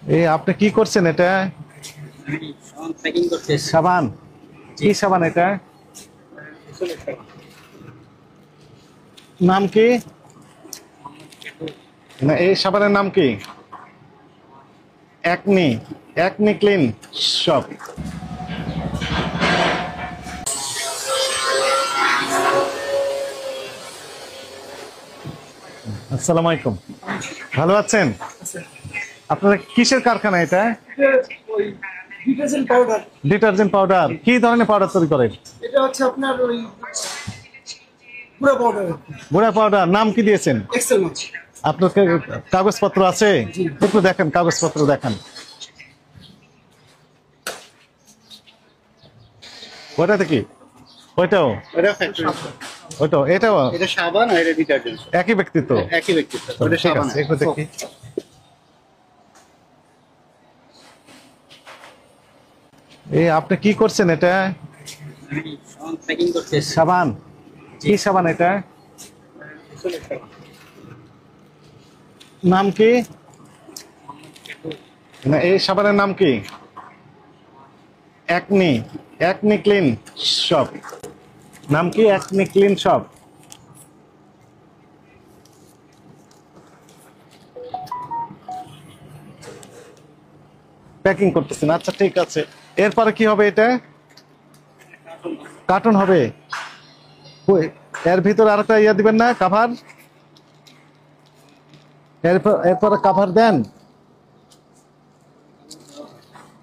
এই আপনি কি করছেন এটা? প্যাকিং করতে সাবান? কি সাবান এটা? নাম কি? না, এই সাবানের নাম কি? একনি? Acne clean shop. আসসালামু আলাইকুম। ভালো আছেন? আপনার কিসের কারখানা এটা? Detergent powder. Detergent powder? কি ধরনের পাউডার তৈরি করেন? এটা হচ্ছে আপনার ওই গুঁড়া পাউডার। গুঁড়া পাউডার নাম কি দিয়েছেন? এক্সেল মাছ। আপনার কাগজপত্র আছে? একটু দেখেন, কাগজপত্র দেখান। ওটাতে কি? ওইটাও? এটা ফ্যাক্টরি। ওইটাও? এটাও এটা সাবান আর এটা ডিটারজেন্ট। একই ব্যক্তিত্ব? একই ব্যক্তিত্ব। ওটা ঠিক সাবান। আছে, একটু দেখি। এই আপনি কি করছেন এটা? প্যাকিং করতে সাবান? কি সাবান এটা? নাম কি? না, এই সাবানের নাম কি? একনি? Acne clean shop? নাম কি? Acne clean shop. প্যাকিং করতেছেন, আচ্ছা ঠিক আছে। এরপরে কি হবে এটা? কার্টুন হবে? কই, এর ভিতরে আরেকটা ইয়ে দিবেন না, কাভার? এরপরে কাভার দেন।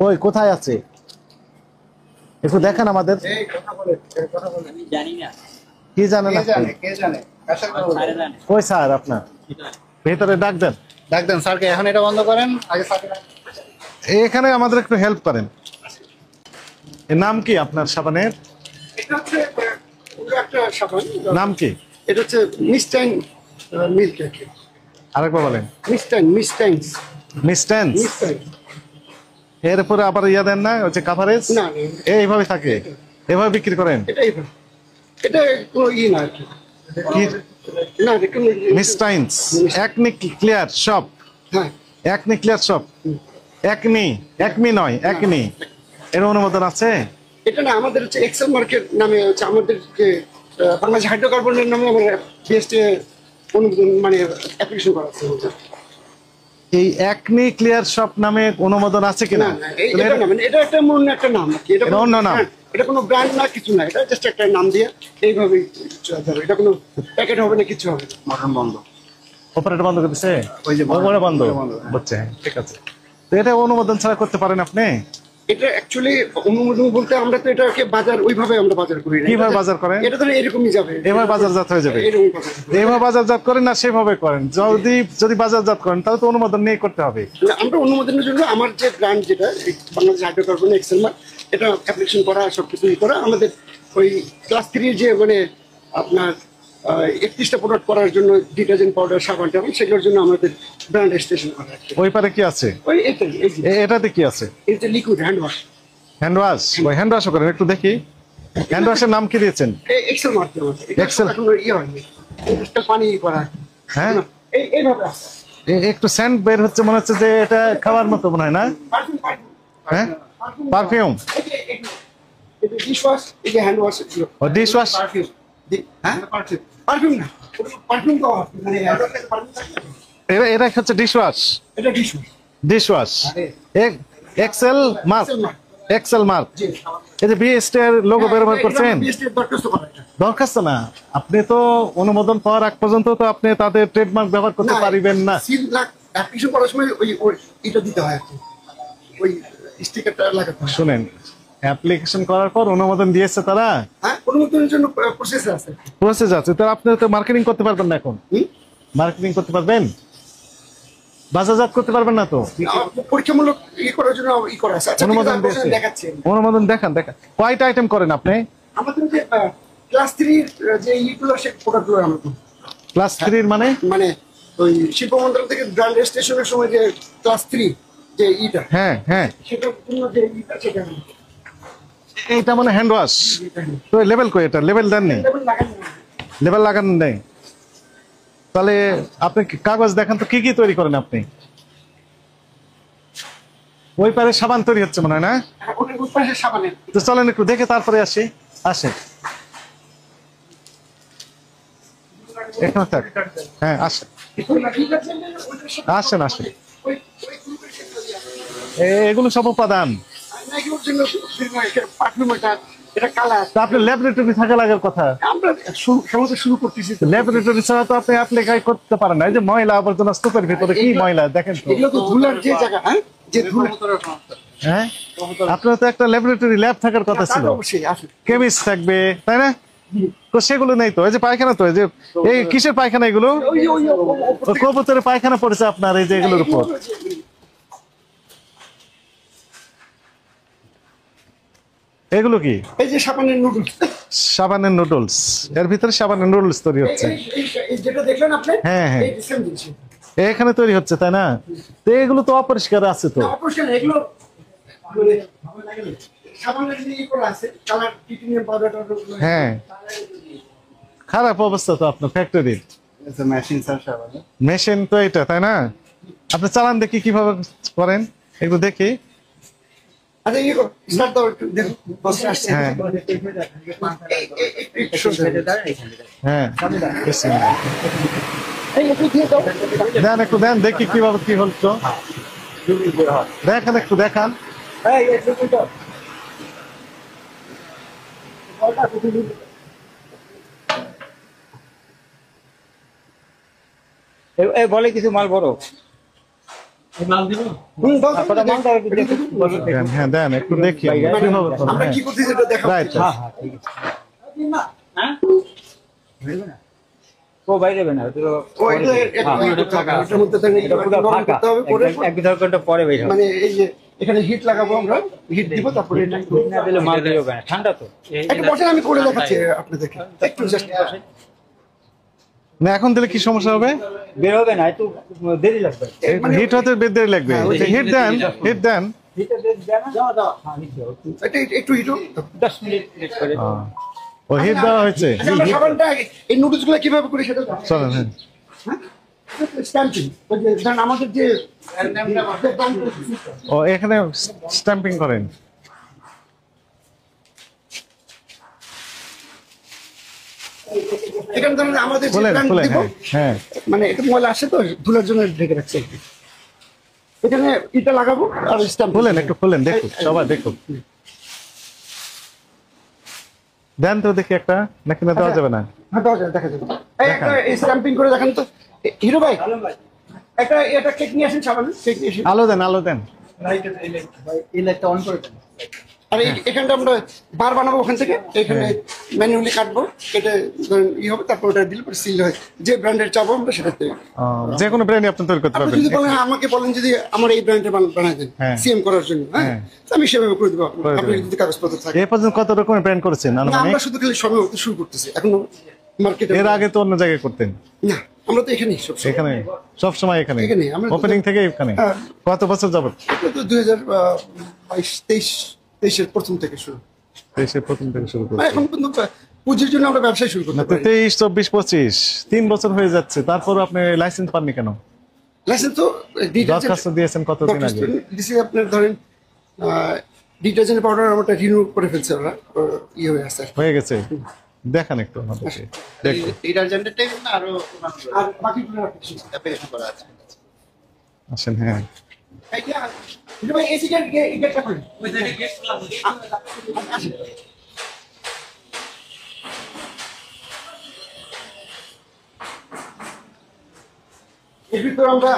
ওই কোথায় আছে একটু দেখেন আমাদের। এই কথা বলে, কথা বলে। আমি জানি না। কি জানেন কে আপনি? জানে, কে জানে? আশা করা স্যারে জানে। কই স্যার আপনার? ভেতরে ডাক দেন। ডাক দেন স্যারকে, এখন এটা বন্ধ করেন। আগে স্যারকে ডাক দেন। এখানে আমাদের একটু হেল্প করেন। এর নাম কি আপনার সাবানের? এটা হচ্ছে পুরো একটা সাবান। নাম কি? এটা হচ্ছে মিস্টাইন মিল্ক আর কি। আরেকবার বলেন। মিস্টাইন। মিস্টেন্স? মিস্টাইন। এর উপরে আবার ইয়া দেন না, হচ্ছে কাভারেজ? না, না, এইভাবে থাকে, এভাবে বিক্রি করেন? এটাই ভালো। এটা কোনো ই না আর কি। কি? না, এটা কোনো মিস্টাইন্স একনি ক্লিয়ার শপ? হ্যাঁ। Acne clear shop? Acne? Acme নয়, একনি। এর অনুমোদন আছে? এটা না, আমাদের হচ্ছে এক্সেল মার্কেট নামে হচ্ছে আমাদের যে বাংলাদেশ হাইড্রোকার্বনের নামে আমরা বিএসটি অনুমোদন মানে অ্যাপ্লিকেশন করা আছে আমাদের। এই একনি ক্লিয়ার শপ নামে অনুমোদন আছে কিনা? না, না, এটা না, মানে এটা একটা অন্য একটা নাম আর কি। এটা এটা অন্য নাম? হ্যাঁ, এটা কোনো ব্র্যান্ড না, কিছু না, এটা জাস্ট একটা নাম দিয়ে এইভাবেই চলতে হবে। এটা কোনো প্যাকেট হবে না, কিছু হবে না। মটন বন্ধ। অপারেটর বন্ধ করে দিছে? ওই যে ওপরে বন্ধ বন্ধ। হচ্ছে, ঠিক আছে। তো এটা অনুমোদন ছাড়া করতে পারেন আপনি? এটা অ্যাকচুয়ালি অনুমোদন বলতে আমরা তো এটাকে বাজার ওইভাবে আমরা বাজার করি না। কিভাবে বাজার করেন? এটা তো এরকমই যাবে, এভাবে বাজারজাত হয়ে যাবে? এরকম বাজার। এভাবে বাজারজাত করেন না সেভাবে করেন? যদি বাজারজাত করেন তাহলে তো অনুমোদন নিয়ে করতে হবে। না, আমরা অনুমোদনের জন্য আমার যে ব্র্যান্ড যেটা এই বাংলাদেশ হাইড্রোকার্বন এক্সেল মার্ক, এটা অ্যাপ্লিকেশন করা, সব কিছু করা আমাদের ওই ক্লাস 3 যে মানে আপনার 31টা প্রোডাক্ট করার জন্য ডিটারজেন্ট পাউডার সাবান টাবান সেগুলোর জন্য আমাদের ব্র্যান্ড রেজিস্ট্রেশন করা আছে। ওই পারে কি আছে? ওই এটাই, এই যে এটাতে কি আছে? এই যে liquid hand wash. Hand wash? ওই হ্যান্ড ওয়াশও করেন? একটু দেখি। হ্যান্ড ওয়াশের নাম কি দিয়েছেন? এক্সেল মার্ক আমাদের Excel? এখন ইয়ে হয়নি, এটা পানি করা। হ্যাঁ, এইভাবে আছে। একটু সেন্ট বের হচ্ছে, মনে হচ্ছে যে এটা খাওয়ার মতো মনে হয় না? পারফিউম হ্যাঁ, পারফিউম? এটা ডিশ ওয়াশ, এই যে হ্যান্ড ওয়াশ ছিল। ও ডিশ ওয়াশ? পারফিউম। হ্যাঁ, পারফিউম না, পারফিউম তো মানে এটা এটা হচ্ছে ডিশ ওয়াশ? এটা dish wash. Dish wash excel mark? Excel mark? জি। এই যে বিএসটি এর লোগো ব্যবহার করছেন? দরখাস্ত করা এটা। দরখাস্ত না, আপনি তো অনুমোদন পাওয়ার আগ পর্যন্ত তো আপনি তাদের ট্রেডমার্ক ব্যবহার করতে পারিবেন না। সিল অ্যাপ্লিকেশন করার সময় ওই এটা দিতে হয় আর কি, ওই স্টিকারটা লাগাতে হয়। শুনেন, অ্যাপ্লিকেশন করার পর অনুমোদন দিয়েছে তারা, হ্যাঁ, অনুমোদনের জন্য প্রসেস আছে। প্রসেস আছে, তো আপনি তো মার্কেটিং করতে পারবেন না এখন? মার্কেটিং করতে পারবেন? বাজারজাত করতে পারবেন না তো? পরীক্ষামূলক করার জন্য করা আছে। আচ্ছা, অনুমোদন ঠিক আছে, দিয়েছে? দেখাচ্ছি। অনুমোদন দেখান। কয়টা আইটেম করেন আপনি? আমাদের যে ক্লাস 3 যে ইগুলো সে প্রোডাক্টগুলো আমরা করি। ক্লাস 3 মানে? মানে ওই শিল্প মন্ত্রণালয় থেকে ব্র্যান্ড রেজিস্ট্রেশনের সময় যে ক্লাস 3 যে ইটা, হ্যাঁ হ্যাঁ, সেটার জন্য যে ইটা সেটা এইটা মানে হ্যান্ড ওয়াশ। তো লেভেল কই? এটা লেভেল দেন নেই? লেভেল লাগানো নেই? তাহলে আপনি কাগজ দেখান তো, কি কি তৈরি করেন আপনি? ওই পারে সাবান তৈরি হচ্ছে মনে হয় না? ওটার ওই পাশে সাবানের তো চলেন একটু দেখে তারপরে আসি। আসেন, এখানে থাক। হ্যাঁ আসেন আসেন আসেন। এগুলো সব উপাদান। এগুলোর জন্য পারফিউম এটা কালার। তা আপনার ল্যাবরেটরি থাকা লাগার কথা। আমরা সমস্ত শুরু করতেছি। ল্যাবরেটরি ছাড়া তো আপনি অ্যাপ্লাই করতে পারেন না। এই যে ময়লা আবর্জনা স্তূপের ভিতরে কি ময়লা দেখেন তো। এগুলো তো ধুলার যে জায়গা, হ্যাঁ, যে ধুলা। হ্যাঁ, আপনার তো একটা ল্যাবরেটরি ল্যাব থাকার কথা ছিল, অবশ্যই আছে, কেমিস্ট থাকবে, তাই না? তো সেগুলো নেই তো। এই যে পায়খানা, তো এই যে এই কিসের পায়খানা এগুলো? কবুতরের পায়খানা পড়েছে আপনার এই যে এগুলোর উপর। এগুলো কি? এই যে সাবানের নুডলস। সাবানের নুডলস, এর ভিতরে সাবানের নুডলস তৈরি হচ্ছে। যেটা দেখলেন আপনি, হ্যাঁ হ্যাঁ, এই সেম জিনিস এখানে তৈরি হচ্ছে, তাই না? তো এগুলো তো অপরিষ্কার আছে তো। অপরিষ্কার। এগুলো মানে সাবানের যে করা আছে, কালার টিটানিয়াম পাউডার। হ্যাঁ, খারাপ অবস্থা তো আপনার ফ্যাক্টরির। মেশিন স্যার সাবান। মেশিন তো এটা, তাই না? আপনি চালান দেখি কিভাবে করেন, একটু দেখি। আচ্ছা, ইয়ে করো, স্টার্ট দাও একটু, দেখো বস আসছে। হ্যাঁ হ্যাঁ, বিসমিল্লাহ। এই একটু দিয়ে দাও। দেন একটু, দেন দেখি কিভাবে কি হচ্ছে। দেখান একটু, দেখান। এই একটু দাও। বলে কিছু মাল বড় দেন, হ্যাঁ দেন একটু দেখি কিভাবে করেন। আমরা কি করতেছি এটা দেখাও। রাইট। ও বাইরে না ও এটা এটার মধ্যে থেকে এটা পুরো নরম করতে হবে, করে এক দেড় ঘন্টা পরে বের হবে। মানে এই যে এখানে হিট লাগাবো, আমরা হিট দিব, তারপরে এটা না দিলে মাল বের হবে না, ঠান্ডা তো। একটু বসেন, আমি করে দেখাচ্ছি আপনাদেরকে একটু জাস্ট। না এখন দিলে কি সমস্যা হবে? বের হবে না, একটু দেরি লাগবে। হিট হতে দেরি লাগবে। হিট দেন, হিট দেন। এটা একটু হিট 10 মিনিট লেট করে। ও হিট দেওয়া হয়েছে। আচ্ছা, আমরা সাবানটা এই নুডলস গুলো কিভাবে করি সেটা চলেন। হ্যাঁ, স্ট্যাম্পিং, ওই যে ধরেন আমাদের যে ও এখানে স্ট্যাম্পিং করেন। এখানে ধরেন আমাদের যে খুলেন brand খুলেন। দিব, হ্যাঁ হ্যাঁ, মানে এটা ময়লা আসে তো ধুলার জন্য ঢেকে রাখছে। এখানে এটা লাগাবো আর স্ট্যাম্প খুলেন একটু, খুলেন দেখুন, সবাই দেখুন। দেন তো দেখি একটা, নাকি না দেওয়া যাবে না? হ্যাঁ, দেওয়া যায়, দেখা যাবে। এই একটা স্ট্যাম্পিং করে দেখান তো হিরো ভাই। একটা এটা কেক নিয়ে আসেন, সাবান কেক নিয়ে আসেন। আলো দেন, আলো দেন। এই লাইটটা অন করে দেন। আর এখানটা আমরা বার বানাবো, ওখান থেকে এখানে ম্যানুয়ালি কাটবো, কেটে ধরেন ই হবে, তারপর ওটা দিলে পরে সিল হয়। যে ব্র্যান্ডের চাবো আমরা সেটাতে। যে কোনো ব্র্যান্ডই আপনি তৈরি করতে আপনি পারবেন। যদি বলেন, আমাকে বলেন যদি আমার এই ব্র্যান্ডের বানাই দেন হ্যাঁ। সিএম করার জন্য, হ্যাঁ, হ্যাঁ। তো আমি সেভাবে করে দেবো। করে আপনি দেবেন। যদি কাগজপত্র থাকে। এ পর্যন্ত কত রকমের ব্র্যান্ড করেছেন না, আনুমানিক? আমরা শুধু খালি সবে শুরু করতেছি, এখন মার্কেটে। এর আগে তো অন্য জায়গায় করতেন। না, আমরা তো এখানেই সব এখানে সব সময় এখানে এখানেই, আমরা তো- ওপেনিং থেকে এখানে। হ্যাঁ। কত বছর যাবত? তো 2022-23 প্রথম থেকে শুরু। দেশের প্রথম থেকে শুরু করতে। এখন কিন্তু পুঁজির জন্য আমরা ব্যবসায় শুরু করতে পারি। 23, 24, 25 3 বছর হয়ে যাচ্ছে, তারপর আপনি লাইসেন্স পাননি কেন? লাইসেন্স তো দরখাস্ত দিয়েছেন কতদিন আগে? দিছি আপনার ধরেন ডিটারজেন্ট পাউডার আমরা রিনিউ করে ফেলছে, ওরা ইয়ে হয়ে আছে। হয়ে গেছে, দেখান একটু আমাদেরকে। দেখুন, ডিটারজেন্টের না আরো আর বাকিগুলো অ্যাপ্লিকেশন করা আছে। আসেন। হ্যাঁ, ভাই এসি গেটটা করেন। এর ভিতরে আমরা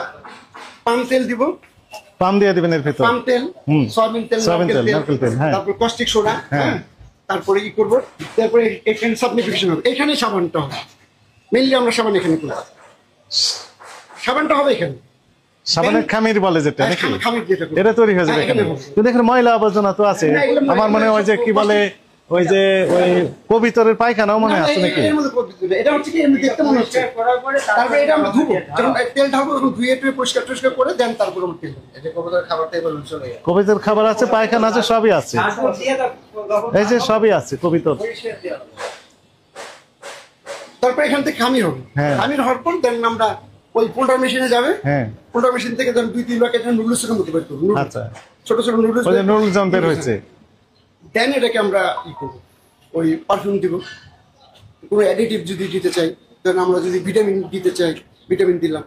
পাম তেল দিব, পাম দিয়ে দিবেন এর ভিতর। পাম তেল, হুম। সয়াবিন তেল, সয়াবিন নারকেল তেল, নারকেল তেল, হ্যাঁ। তারপর কস্টিক সোডা, হ্যাঁ। হ্যাঁ, তারপরে ই করবো, তারপরে এখানে সাবলিফিকেশন হবে। এখানে সাবানটা হবে মেইনলি, আমরা সাবান এখানে করব, সাবানটা হবে এখানে। সাবানের খামির বলে যেটা নাকি, খামির যেটা করবো। এটা তৈরি হয়ে যাবে হ্যাঁ, এখানে। এখানে হবে। কিন্তু এখানে ময়লা আবর্জনা তো আছে। না, এগুলো আমার মনে হয় ওই যে কি বলে, ওই যে ওই কবিতরের পায়খানাও মনে হয় আছে নাকি? এর মধ্যে পদ্ধতি না। এটা হচ্ছে কি এমনি দেখতে মনে হচ্ছে। তারপরে এটা আমরা ধুবো, যখন তেল ঢালবো তখন ধুয়ে টুয়ে পরিষ্কার টরিষ্কার করে দেন, তারপর আমরা তেল দেবো। এটা কবুতর খাবারটা এবার চলে যায়। কবিতর খাবার আছে, পায়খানা আছে, সবই আছে। এই যে সবই আছে কবিতর। তারপর এখান থেকে খামির হবে। হ্যাঁ। খামির হওয়ার পর দেন আমরা ওই পোল্ডার মেশিনে যাবে। হ্যাঁ, পোল্ডার মেশিন থেকে ধরেন 2-3 বার কেটে নুডলসের মতো বের করবো। আচ্ছা। ছোট ছোট নুডলস ওই যে নুডলস যেমন বের হয়েছে, দেন এটাকে আমরা ই করবো, ওই পারফিউম দিব। কোনো অ্যাডিটিভ যদি দিতে চাই, দেন আমরা যদি ভিটামিন দিতে চাই ভিটামিন দিলাম।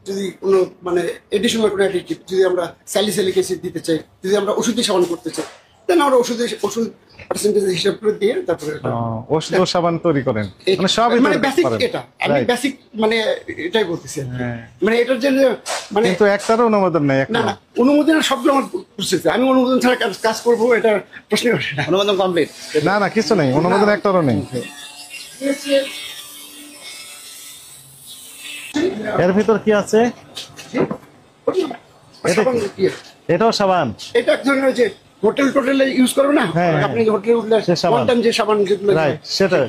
যদি কোনো মানে এডিশনাল কোনো অ্যাডিটিভ, যদি আমরা স্যালিসাইলিক অ্যাসিড দিতে চাই, যদি আমরা ওষুধি সাবান করতে চাই, দেন আমরা ওষুধ পার্সেন্টেজ হিসাব করে দিয়ে তারপরে ওষুধ ও সাবান তৈরি করেন, মানে সবই মানে তৈরি বেসিক করেন। এটা আমি Right. বেসিক মানে এটাই বলতেছি আর কি। হ্যাঁ। মানে এটার জন্য মানে কিন্তু একটারও অনুমোদন নেই না একটা। না অনুমোদন সবগুলো আমার প্রসেসে, আমি অনুমোদন ছাড়া কাজ করবো এটা প্রশ্ন ওঠে না। অনুমোদন কমপ্লিট। না না কিছু নেই, অনুমোদন একটারও নেই। এর ভিতর কি আছে? এটা সাবান কি? দিয়ে। এটাও সাবান। এটা এক ধরনের যে হোটেলে ইউজ করবে না, হ্যাঁ, হ্যাঁ। আপনি হোটেলে উঠলে সে সাবান। ওয়ান টাইম যে সাবান যেগুলো রাইট, সেটা।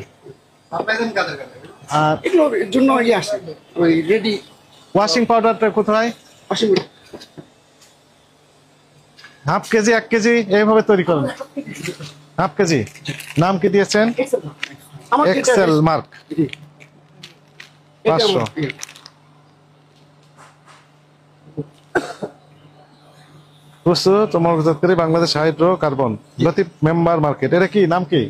আপনাদের কাদের কাছে আর এগুলোর জন্য ইয়ে আসে ওই রেডি ওয়াশিং পাউডারটা কোথায়? ওয়াশিং হাফ কেজি 1 কেজি এইভাবে তৈরি করেন। হাফ কেজি নাম কি দিয়েছেন? আমার এক্সেল মার্ক। 500 প্রস্তুত মনোজাতকারী Bangladesh hydrocarbon Latif member market. এটা কি নাম কি?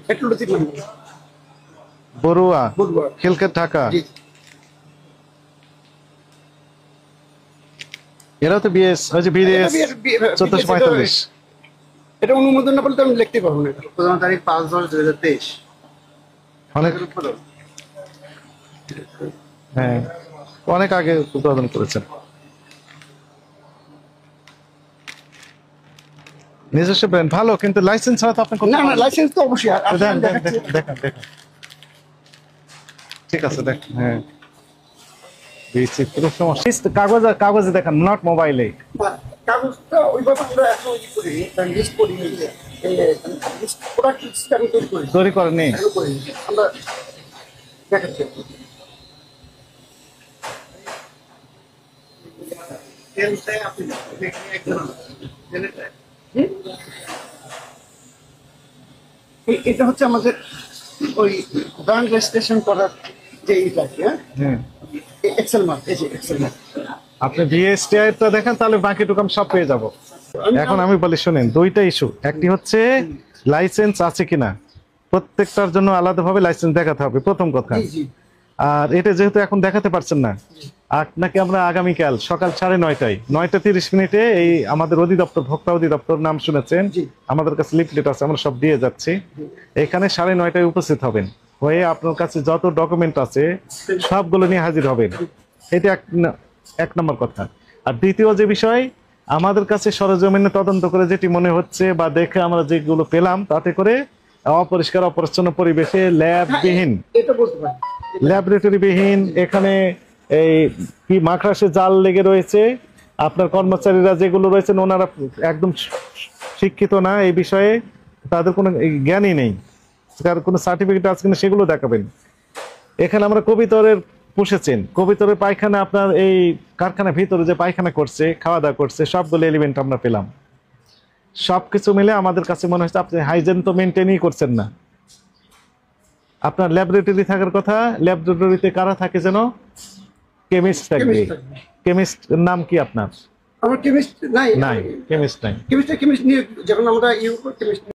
বড়ুয়া বড়ুয়া। খিলক্ষেত ঢাকা। এরাও তো বিএস ওই যে বিএস 1445। এটা অনুমোদন না বলতে আমি লিখতে পারবো না। প্রথম তারিখ 5/10/2023। অনেক হ্যাঁ অনেক আগে উৎপাদন করেছেন। নিজস্ব ব্র্যান্ড ভালো, কিন্তু লাইসেন্স ছাড়া তো আপনি করতে না না পারবেন না। লাইসেন্স তো অবশ্যই দেখেন দেখেন দেখেন দেখেন। ঠিক আছে দেখেন। হ্যাঁ বিচিত্র সমস্যা। কাগজে দেখেন, নট মোবাইলে। কাগজটা ওইভাবে আমরা এখন ই করি লিস্ট করি প্রোডাক্ট লিস্ট আমি তৈরি করি তৈরি করেনি। আমরা দেখাচ্ছি এটা হচ্ছে আমাদের ওই ব্র্যান্ড রেজিস্ট্রেশন করার যে ইটা আছে। হ্যাঁ এক্সেল মার্ক, এই যে এক্সেল মার্ক আপনি বিএসটিআই টা দেখেন, তাহলে বাকিটুকু আমি সব পেয়ে যাব। এখন আমি বলি শুনেন, দুইটা ইস্যু। একটি হচ্ছে লাইসেন্স আছে কিনা, প্রত্যেকটার জন্য আলাদাভাবে লাইসেন্স দেখাতে হবে প্রথম কথা। আর এটা যেহেতু এখন দেখাতে পারছেন না, আপনাকে আমরা আগামীকাল সকাল 9:30টায় 9:30 এই আমাদের অধিদপ্তর, ভোক্তা অধিদপ্তর নাম শুনেছেন, আমাদের কাছে লিফলেট আছে, আমরা সব দিয়ে যাচ্ছি। এখানে 9:30টায় উপস্থিত হবেন, হয়ে আপনার কাছে যত ডকুমেন্ট আছে সবগুলো নিয়ে হাজির হবেন। এটা এক নম্বর কথা। আর দ্বিতীয় যে বিষয়, আমাদের কাছে সরজমিনে তদন্ত করে যেটি মনে হচ্ছে বা দেখে আমরা যেগুলো পেলাম, তাতে করে অপরিষ্কার অপরিচ্ছন্ন পরিবেশে ল্যাববিহীন, এটা বলতে পারি ল্যাবরেটরি বিহীন, এখানে এই কি মাকড়াসে জাল লেগে রয়েছে, আপনার কর্মচারীরা যেগুলো রয়েছেন ওনারা একদম শিক্ষিত না এই বিষয়ে, তাদের কোনো জ্ঞানই নেই, তার কোনো সার্টিফিকেট আছে কিনা সেগুলো দেখাবেন। এখানে আমরা কবিতরের পুষেছেন, কবিতরের পায়খানা আপনার এই কারখানার ভিতরে যে পায়খানা করছে, খাওয়া দাওয়া করছে, সবগুলো এলিমেন্ট আমরা পেলাম। সবকিছু মিলে আমাদের কাছে মনে হচ্ছে আপনি হাইজেন তো মেনটেনই করছেন না। আপনার ল্যাবরেটরি থাকার কথা, ল্যাবরেটরিতে কারা থাকে যেন? কেমিস্ট থাকবে। কেমিস্ট নাম কি আপনার? আমার কেমিস্ট নাই নাই, কেমিস্ট নাই। কেমিস্ট নিয়ে যখন আমরা ইউ কেমিস্ট